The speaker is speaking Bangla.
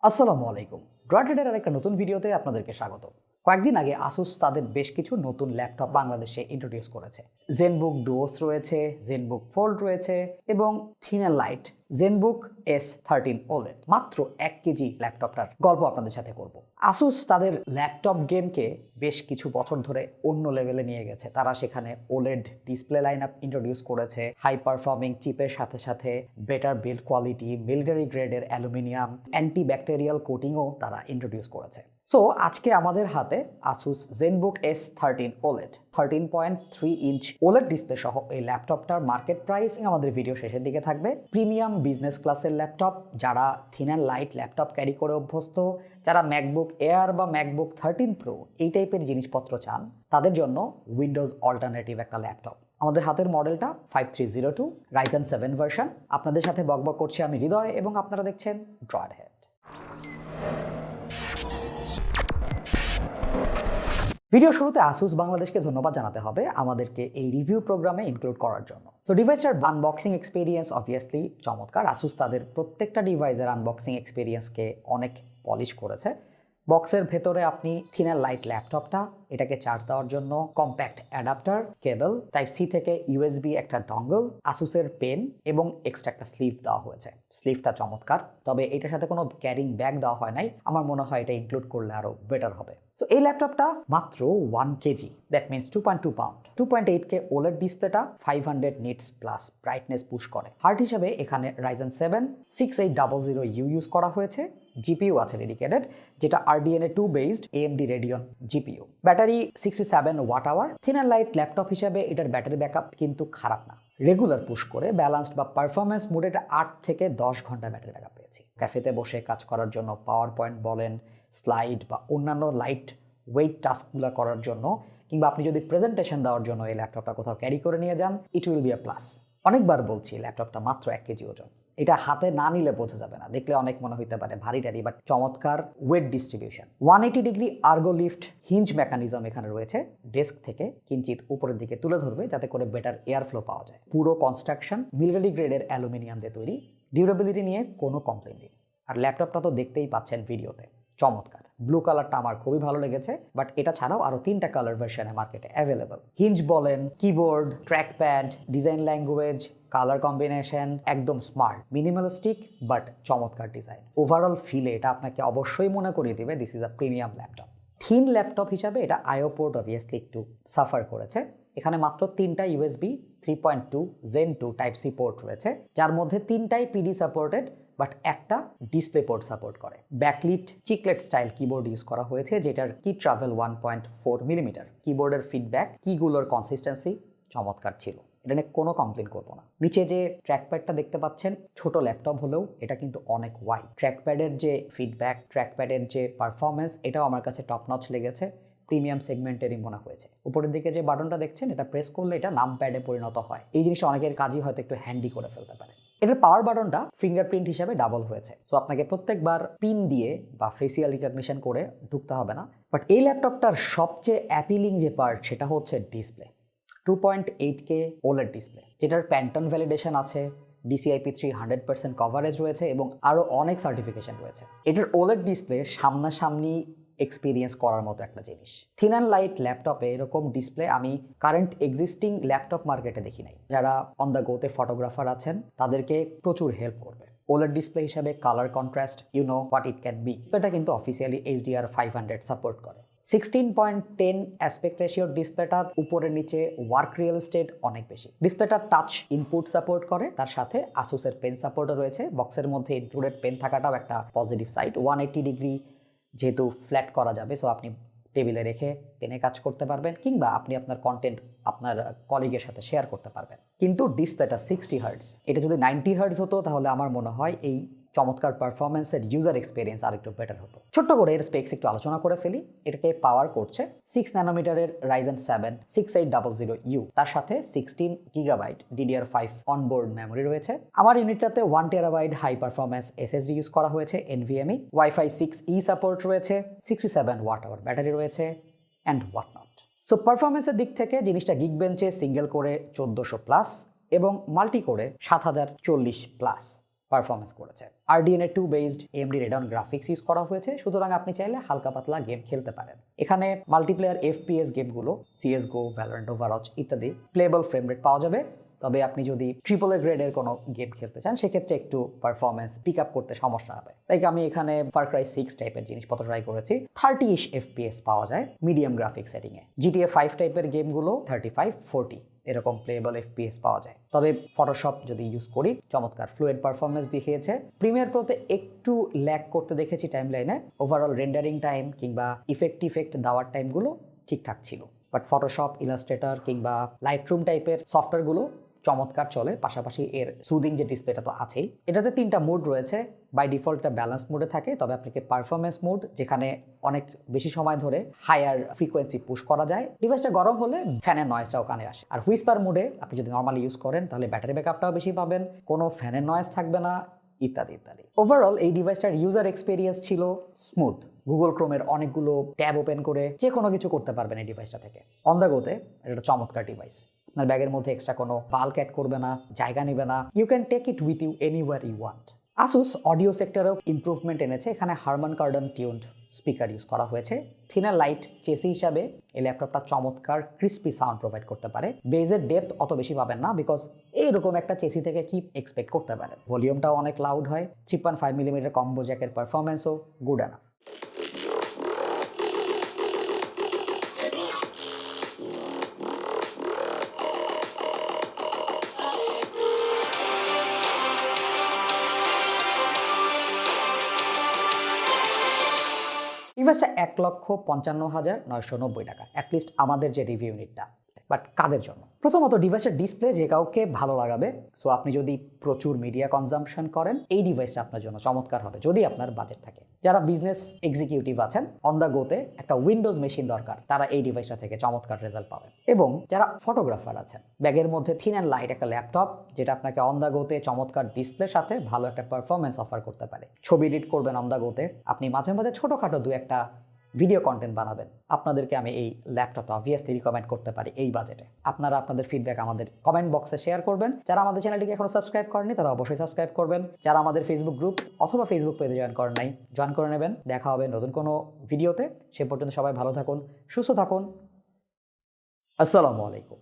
আসসালামু আলাইকুম। ড্রয়াটেডের আরেকটা নতুন ভিডিওতে আপনাদেরকে স্বাগত। কয়েকদিন আগে আসুস তাদের বেশ কিছু নতুন ল্যাপটপ বাংলাদেশে ইন্ট্রোডিউস করেছে। জেনবুক ডুওস রয়েছে, জেনবুক ফোল্ড রয়েছে এবং thin and light ZenBook S13 OLED। মাত্র 1 কেজি ল্যাপটপটার গল্প আপনাদের সাথে করব। আসুস তাদের ল্যাপটপ গেমকে বেশ কিছু বছর ধরে অন্য লেভেলে নিয়ে গেছে। তারা সেখানে OLED display line up introduce করেছে, হাই পারফর্মিং চিপের সাথে সাথে বেটার বিল্ড কোয়ালিটি, মিলিটারি গ্রেডের অ্যালুমিনিয়াম, অ্যান্টি ব্যাকটেরিয়াল কোটিংও তারা ইন্ট্রোডিউস করেছে। সো আজকে আমাদের হাতে Asus ZenBook S13 OLED 13.3 inch OLED display সহ এই ল্যাপটপটার মার্কেট প্রাইস আমাদের ভিডিও শেষের দিকে থাকবে। প্রিমিয়াম বিজনেস ক্লাসের ল্যাপটপ, যারা thin and light laptop carry করে অভ্যস্ত, যারা ম্যাকবুক এয়ার বা ম্যাকবুক 13 প্রো এই টাইপের জিনিসপত্র চান, তাদের জন্য উইন্ডোজ অল্টারনেটিভ একটা ল্যাপটপ। আমাদের হাতের মডেলটা 5302 Ryzen 7 ভার্সন। আপনাদের সাথে বকবক করছি আমি হৃদয় এবং আপনারা দেখছেন ড্রয়াটেড। ভিডিও শুরুতে আসুস বাংলাদেশকে ধন্যবাদ জানাতে হবে আমাদেরকে এই রিভিউ প্রোগ্রামে ইনক্লুড করার জন্য। সো ডিভাইসের আনবক্সিং এক্সপিরিয়েন্স অবভিয়াসলি চমৎকার। আসুস তাদের প্রত্যেকটা ডিভাইসের আনবক্সিং এক্সপিরিয়েন্সকে অনেক পলিশ করেছে। বক্সের ভেতরে আপনি থিন অ্যান্ড লাইট ল্যাপটপটা, এটাকে চার্জ দেওয়ার জন্য কম্প্যাক্ট অ্যাডাপ্টার, কেবল, টাইপ সি থেকে ইউএসবি একটা ডঙ্গল, আসুসের পেন এবং এক্সট্রা একটা স্লিভ দেওয়া হয়েছে। স্লিভটা চমৎকার, তবে এটার সাথে কোনো ক্যারিং ব্যাগ দেওয়া হয় নাই। আমার মনে হয় এটা ইনক্লুড করলে আরও বেটার হবে। সো এই ল্যাপটপটা মাত্র 1 KG, that means 2.2 pound. 2.8K OLED ডিসপ্লেটা 500 নিটস প্লাস ব্রাইটনেস পুশ করে। হার্ড হিসেবে এখানে Ryzen 7 6800U ইউজ করা হয়েছে। জিপিইউ আছে ডেডিকেটেড, যেটা RDNA 2 based AMD Radeon GPU. Battery 67 watt hour. Thin and light laptop হিসেবে এটার ব্যাটারি ব্যাকআপ কিন্তু খারাপ না। রেগুলার পুশ করে ব্যালান্সড বা পারফরমেন্স মোডে 8 থেকে 10 ঘন্টা ব্যাটারি ব্যাকআপ পেয়েছি। ক্যাফেতে বসে কাজ করার জন্য, পাওয়ার পয়েন্ট বলেন, স্লাইড বা অন্যান্য লাইট ওয়েট টাস্কগুলো করার জন্য, কিংবা আপনি যদি প্রেজেন্টেশন দেওয়ার জন্য এই ল্যাপটপটা কোথাও ক্যারি করে নিয়ে যান, it will be a plus. অনেকবার বলছি ল্যাপটপটা মাত্র 1 কেজি ওজন। এটা হাতে না নিলে বোঝা যাবে না, দেখলে অনেক মনে হইতে পারে ভারী টারি, বাট চমৎকার weight distribution. 180 degree ergo lift hinge mechanism এখানে রয়েছে। ডেস্ক থেকে কিঞ্চিত উপরের দিকে তুলে ধরবে যাতে করে বেটার এয়ার ফ্লো পাওয়া যায়। পুরো কনস্ট্রাকশন মিলিটারি গ্রেডের অ্যালুমিনিয়াম দিয়ে তৈরি। ডিউরেবিলিটি নিয়ে কোনো কমপ্লেন নেই। আর ল্যাপটপটা তো দেখতেই পাচ্ছেন ভিডিওতে, চমৎকার। ব্লু কালারটা আমার খুবই ভালো লেগেছে, বাট এটা ছাড়াও আরো 3টা কালার ভার্সনে মার্কেটে অ্যাভেলেবল। হিঞ্জ বলেন, keyboard, trackpad, design language, colour combination একদম স্মার্ট, মিনিমালিস্টিক বাট চমৎকার ডিজাইন। ওভারঅল ফিলে এটা আপনাকে অবশ্যই মনে করিয়ে দেবে this is a premium laptop. Thin laptop হিসাবে এটা আইও পোর্ট অবভিয়াসলি একটু সাফার করেছে। এখানে মাত্র 3টা USB 3.2 Gen 2 type C port রয়েছে, যার মধ্যে 3টাই PD সাপোর্টেড, বাট একটা ডিসপ্লে পোর্ট সাপোর্ট করে। Backlit chiclet style keyboard use করা হয়েছে, যেটার কি ট্রাভেল 1.4 মিলিমিটার। কিবোর্ডের ফিডব্যাক, কিগুলোর কনসিস্টেন্সি চমৎকার ছিল, এটা নিয়ে কোনো কমপ্লেন করবো না। নিচে যে ট্র্যাকপ্যাডটা দেখতে পাচ্ছেন, ছোট ল্যাপটপ হলেও এটা কিন্তু অনেক ওয়াইড। ট্র্যাকপ্যাডের যে ফিডব্যাক, ট্র্যাকপ্যাডের যে পারফরমেন্স, এটাও আমার কাছে টপ নচ লেগেছে, প্রিমিয়াম সেগমেন্টেরই মনে হয়েছে। উপরের দিকে যে বাটনটা দেখছেন, এটা প্রেস করলে এটা নাম প্যাডে পরিণত হয়। এই জিনিসটা অনেকের কাজই হয়তো একটু হ্যান্ডি করে ফেলতে পারে। এটার পাওয়ার বাটনটা ফিঙ্গারপ্রিন্ট হিসাবে ডাবল হয়েছে, সো আপনাকে প্রত্যেকবার পিন দিয়ে বা ফেসিয়াল রিকগনিশন করে ঢুকতে হবে না। বাট এই ল্যাপটপটার সবচেয়ে অ্যাপিলিং যে পার্ট, সেটা হচ্ছে ডিসপ্লে। 2.8K OLED ডিসপ্লে, যেটার প্যান্টন ভ্যালিডেশন আছে, DCI-P3 100% কভারেজ রয়েছে এবং আরও অনেক সার্টিফিকেশন রয়েছে। এটার OLED ডিসপ্লে সামনাসামনি এক্সপিরিয়েন্স করার মতো একটা জিনিস। থিন অ্যান্ড লাইট ল্যাপটপে এরকম ডিসপ্লে আমি কারেন্ট এক্সিস্টিং ল্যাপটপ মার্কেটে দেখি নাই। যারা অন দ্য গোতে ফটোগ্রাফার আছেন, তাদেরকে প্রচুর হেল্প করবে। OLED ডিসপ্লে হিসাবে colour contrast, you know what it can be. এটা কিন্তু অফিসিয়ালি HDR 500 সাপোর্ট করে। 16.10 অ্যাসপেক্ট রেশিওর ডিসপ্লেটা উপরে নিচে ওয়ার্ক রিয়েল এস্টেট অনেক বেশি। ডিসপ্লেটা টাচ ইনপুট সাপোর্ট করে, তার সাথে আসুসের পেন সাপোর্টও রয়েছে। বক্সের মধ্যে ইনক্লুডেড পেন থাকাটাও একটা পজিটিভ সাইড। 180 ডিগ্রি যেহেতু ফ্ল্যাট করা যাবে, সো আপনি টেবিলে রেখে পেনে কাজ করতে পারবেন, কিংবা আপনি আপনার কন্টেন্ট আপনার কলিগের সাথে শেয়ার করতে পারবেন। কিন্তু ডিসপ্লেটা 60 হার্টজ, এটা যদি 90 হার্টজ হতো তাহলে আমার মনে হয় এই চমৎকার পারফরমেন্সের ইউজার এক্সপিরিয়েন্স আর একটু বেটার হতো। ছোট্ট করে এর স্পেক্স একটু আলোচনা করে ফেলি। এটাকে পাওয়ার করছে 6 ন্যানোমিটারের Ryzen 7 6800U, তার সাথে 16 GB DDR5 অনবোর্ড মেমোরি রয়েছে। আমার ইউনিটটাতে 1 TB high performance SSD use করা হয়েছে NVMe। Wi-Fi 6E সাপোর্ট রয়েছে, 67 ওয়াট আওয়ার ব্যাটারি রয়েছে, অ্যান্ড হোয়াট নট। সো পারফরমেন্সের দিক থেকে জিনিসটা গিগবেঞ্চে সিঙ্গেল করে 1400 প্লাস এবং মাল্টি করে 7040 প্লাস। পারফরমেন্স করেছে। RDNA 2 based AMD Radeon graphics use করা হয়েছে, সুতরাং আপনি চাইলে হালকা পাতলা গেম খেলতে পারেন। এখানে মাল্টিপ্লেয়ার FPS গেমগুলো CSGO, Valorant, Overwatch ইত্যাদি প্লেবল ফ্রেম রেট পাওয়া যাবে। তবে আপনি যদি AAA গ্রেডের কোনো গেম খেলতে চান সেক্ষেত্রে একটু পারফরমেন্স পিক আপ করতে সমস্যা হবে। তাই আমি এখানে Far Cry 6 টাইপের জিনিসপত্র ট্রাই করেছি। 30-ish FPS পাওয়া যায় মিডিয়াম গ্রাফিক সেটিংয়ে। GTA 5 টাইপের গেমগুলো 35-40 এরকম প্লেবল FPS পাওয়া যায়। তবে ফটোশপ যদি ইউজ করি চমৎকার ফ্লুয়েন্ট পারফরমেন্স দেখিয়েছে। প্রিমিয়ার প্রোতে একটু ল্যাগ করতে দেখেছি টাইমলাইনে। ওভারঅল রেন্ডারিং টাইম কিংবা ইফেক্ট দেওয়ার টাইমগুলো ঠিকঠাক ছিল। বাট ফটোশপ, ইলাস্ট্রেটর কিংবা লাইটরুম টাইপের সফটওয়্যারগুলো চমৎকার চলে। পাশাপাশি এর সুদিং যে ডিসপ্লেটা তো আছেই। এটাতে 3টা মোড রয়েছে। বাই ডিফল্ট এটা ব্যালেন্স মোডে থাকে, তবে আপনাকে পারফরমেন্স মোড যেখানে অনেক বেশি সময় ধরে হায়ার ফ্রিকোয়েন্সি পুশ করা যায়। ডিভাইসটা গরম হলে ফ্যানের নয়েজটাও কানে আসে। আর হুইসপার মোডে আপনি যদি নর্মালি ইউজ করেন তাহলে ব্যাটারি ব্যাকআপটাও বেশি পাবেন, কোনো ফ্যানের নয়েজ থাকবে না ইত্যাদি ইত্যাদি। ওভারঅল এই ডিভাইসটার ইউজার এক্সপিরিয়েন্স ছিল স্মুথ। গুগল ক্রোমের অনেকগুলো ট্যাব ওপেন করে যে কোনো কিছু করতে পারবেন এই ডিভাইসটা থেকে। অন দ্য গোতে এটা চমৎকার ডিভাইস। আপনার ব্যাগের মধ্যে এক্সট্রা কোনো বাল্ক অ্যাড করবে না, জায়গা নেবে না। You can take it with you anywhere you want. Asus audio সেক্টরেও ইমপ্রুভমেন্ট এনেছে। এখানে Harman Kardon tuned speaker use করা হয়েছে। থিনার লাইট চেসি হিসাবে এই ল্যাপটপটা চমৎকার ক্রিস্পি সাউন্ড প্রোভাইড করতে পারে। বেজের ডেপথ অত বেশি পাবেন না, বিকজ এইরকম একটা চেসি থেকে কি এক্সপেক্ট করতে পারেন। ভলিউমটাও অনেক লাউড হয়। 3.5mm কম্বো জ্যাকের পারফরমেন্সও গুড এনাফ। ডিভাইসটা 1,55,990 টাকা, অ্যাটলিস্ট আমাদের যে রিভিউ ইউনিটটা। বাট কাদের জন্য? প্রথমত ডিভাইসের ডিসপ্লে যে কাউকে ভালো লাগাবে। সো আপনি যদি প্রচুর মিডিয়া কনজাম্পশন করেন এই ডিভাইসটা আপনার জন্য চমৎকার হবে যদি আপনার বাজেট থাকে। যারা বিজনেস এক্সিকিউটিভ আছেন, অন দ্য গোতে একটা উইন্ডোজ মেশিন দরকার, তারা এই ডিভাইসটা থেকে চমৎকার রেজাল্ট পাবেন। এবং যারা ফটোগ্রাফার আছেন, ব্যাগের মধ্যে থিন অ্যান্ড লাইট একটা ল্যাপটপ যেটা আপনাকে অন দ্য গোতে চমৎকার ডিসপ্লের সাথে ভালো একটা পারফরমেন্স অফার করতে পারে। ছবি এডিট করবেন অন দ্য গোতে, আপনি মাঝে মাঝে ছোটোখাটো দু একটা ভিডিও কন্টেন্ট বানাবেন, আপনাদেরকে আমি এই ল্যাপটপটা অবভিয়াসলি রিকমেন্ড করতে পারি এই বাজেটে। আপনারা আপনাদের ফিডব্যাক আমাদের কমেন্ট বক্সে শেয়ার করবেন। যারা আমাদের চ্যানেলটিকে এখনো সাবস্ক্রাইব করেনি তারা অবশ্যই সাবস্ক্রাইব করবেন। যারা আমাদের ফেসবুক গ্রুপ অথবা ফেসবুক পেজে জয়েন করেন নাই, জয়েন করে নেবেন। দেখা হবে নতুন কোনো ভিডিওতে। সে পর্যন্ত সবাই ভালো থাকুন, সুস্থ থাকুন। আসসালামু আলাইকুম।